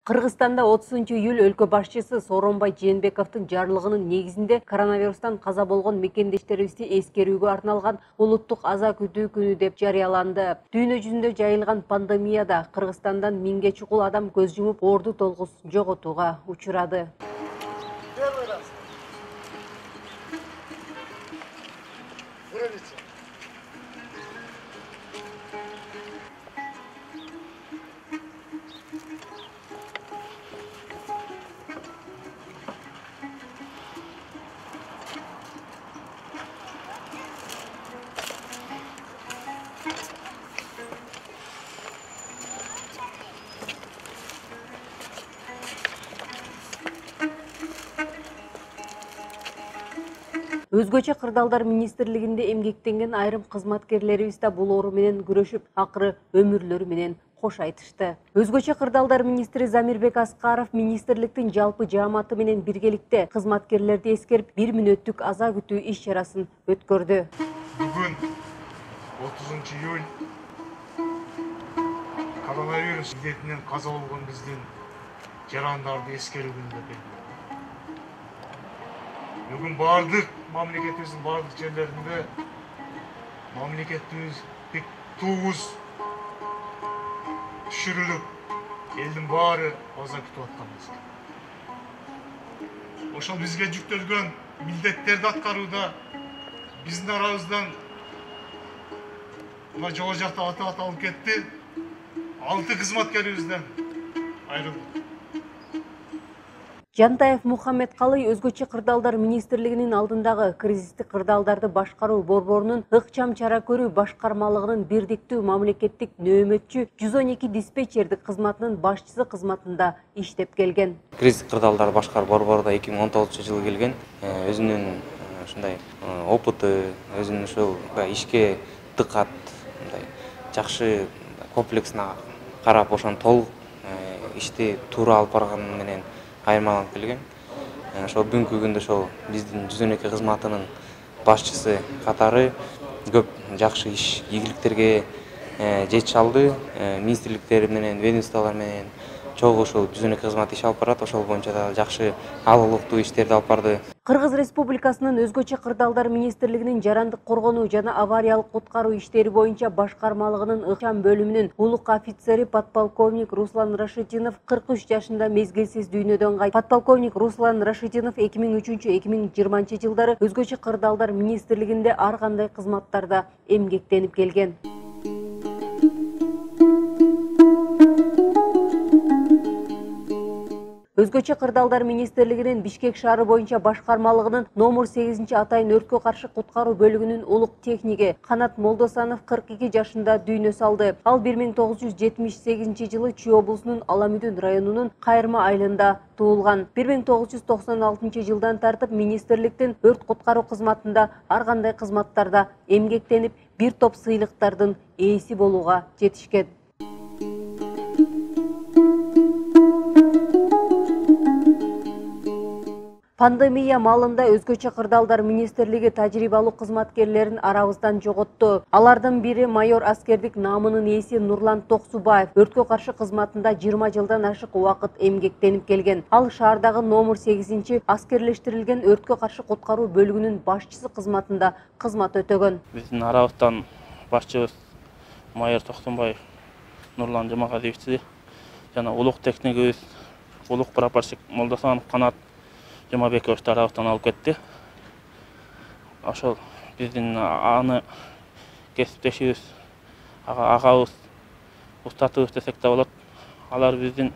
Кыргызстанда 30-июль өлкө башчысы Сооронбай Жээнбековдун жарлыгынын негизинде коронавирустан каза болгон мекендештерибизди эскерүүгө арналган улуттук аза күтүү күнү деп жарыяланды. Дүйнө жүзүндө жайылган пандемияда Кыргызстандан миңге чукул адам көз жумуп, орду толгус жоготууга учурады. Өзгөчө кырдаалдар министрлигинде эмгектенген айрым кызматкерлерибиз да бул оору менен күрөшүп, акыры өмүрлөрү менен кош айтышты. Өзгөчө кырдаалдар министри Замирбек Аскаров министрликтин жалпы жааматы менен биргеликте кызматкерлерди эскерип 1 мүнөттүк аза күтүү иш-чарасын өткөрдү. Бүгүн 30 июль коронавирус илетинен каза болгон биздин жарандарды эскерүү күнү деп. Бүгүн бардык мамлекетибиздин бардык жерлеринде мамлекетибиз бек тугуз түшүрүлүп, элдин баары аза күтүп атканбыз. Ошол бизге жүктөлгөн милдеттерди аткарууда биздин арабыздан мына жогору жакта аты аталып кетти, 6 кызматкерибизден айрылды. Жантаев Мухаммед Калый өзгөчө кырдаалдар министрлигинин алдындагы кризистик кырдаалдарды башкаруу борборунун ыкчам чара көрүү башкармалыгынын бирдиктүү мамлекеттик нөөмөтчү 112 диспетчердик кызматынын башчысы кызматында иштеп келген. Кризистик кырдаалдарды башкаруу борборунда 2019-жылы келген. Өзүнүн ушундай опыты, өзүнүн ушул ишке дыкат, жакшы комплексине карап, ошону толук ишти туура алып барганы менен айырмаланып келген. Ошол бүгүнкү күндө ошол биздин 112 кызматынын башчысы катары көп жакшы иш, ийгиликтерге жетише алды. Министрликтер менен, ведомстволор менен чогуу ошол 112 кызмат иш алып барат. Ошол боюнча да жакшы алгылыктуу иштерди алып барды. Кыргыз Республикасынын өзгөчө кырдаалдар министрлигинин жарандык коргонуу жана авариялык куткаруу иштери боюнча башкармалыгынын ыкчам бөлүмүнүн улук офицери подполковник Руслан Рашидинов 43 жашында мезгилсиз дүйнөдөн кайтты. Подполковник Руслан Рашидинов 2003-2020 жылдары өзгөчө кырдаалдар министрлигинде ар кандай кызматтарда эмгектенип келген. Өзгөчө кырдаалдар министрлигинин Бишкек шаары боюнча башкармалыгынын номер 8 атайын өрткө каршы куткаруу бөлүгүнүн улук техниги Канат Молдосанов 42 жашында дүйнө салды. Ал 1978 жылы Чүй облусунун Аламүдүн районунун Кайырма айылында туулган. 1996 жылдан тартып министрликтин өрт куткаруу кызматында ар кандай кызматтарда эмгектенип, бир топ сыйлыктардын ээси болууга жетишкен. Пандемия малында өзгөчө кырдаалдар министрлиги тажрыйбалуу кызматкерлерин арабыздан жоготту. Алардын бири майор аскердик наамынын ээси Нурлан Токсубаев өрткө каршы кызматында 20 жылдан ашык убакыт эмгектенип келген. Ал шаардагы номер 8 аскерлештирилген өрткө каршы куткаруу бөлүгүнүн башчысы кызматында кызмат өтөгөн. Биздин арабыздан башчыбыз майор Токсубаев Нурлан Жамагазиевичти жана улук техникибиз улук прапорщик Молдосанов Канат Жумабекович тарабынан алып кетти. Ошол биздин аны кесиптешибиз, агабыз, устатыбыз десек да болот. Алар биздин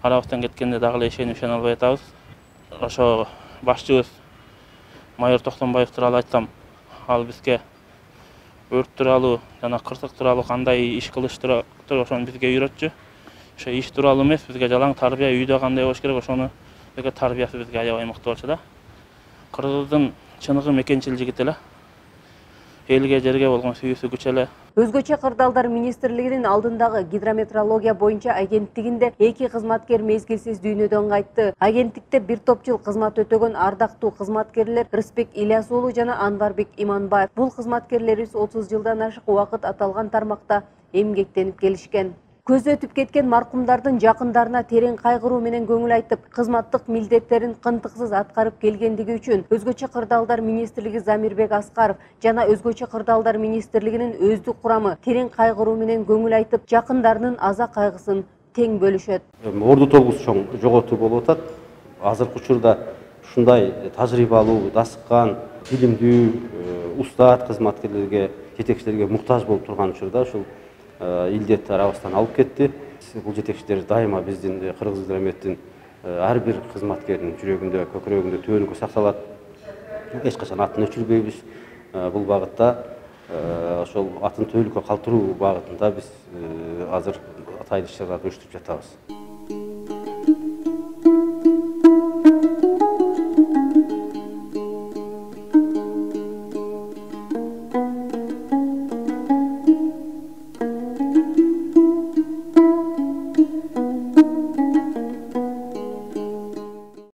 арабыздан кеткенде дагы эле ишенип албай атабыз. Ошо башчыбыз майор Токсубаев тууралуу айтсам, ал бизге өрт тууралуу жана кырсык тууралуу кандай иш кылыш тууралуу ошону бизге үйрөтчү. Ошо иш тууралуу эмес, бизге жалаң тарбия үйдө кандай болуш керек, ошону тарбиясы бизге аябай мыкты болчу да. Кыргыздын чыныгы мекенчил жигит эле. Элге жерге болгон сүйүүсү күч эле. Өзгөчө кырдаалдар министрлигинин алдындагы гидрометеорология боюнча агенттигинде 2 кызматкер мезгилсиз дүйнөдөн кайтты. Агенттикте бир топ жыл кызмат өтөгөн ардактуу кызматкерлер Рыспек Ильяс уулу жана Анварбек Иманбаев. Бул кызматкерлерибиз 30 жылдан ашык убакыт аталган тармакта эмгектенип келишкен. Көзү өтүп кеткен маркумдардын жакындарына терең кайгыруу менен көңүл айтып, кызматтык милдеттерин кынтыксыз аткарып келгендиги үчүн Өзгөчө кырдаалдар министрлиги Замирбек Аскаров жана Өзгөчө кырдаалдар министрлигинин өздүк курамы терең кайгыруу менен көңүл айтып, жакындарынын аза кайгысын тең бөлүшөт. Орду тогуз чоң жоготуу болуп атат. Азыркы учурда ушундай тажрыйбалуу, дасыккан, билимдүү, устат кызматкерлерге, жетекчилерге муктаж болуп турган учурда ушул илдет арабыздан алып кетти. Бул жетекчилер дайыма биздин Кыргыз-Элметтин ар бир кызматкердин жүрөгүндө, көкүрөгүндө түбөнүккө сакталат. Эч качан атын өчүрбөйбүз. Бул багытта ошол атын түбөлүккө калтыруу багытында биз азыр атайын иш-чараларды уюштуруп жатабыз.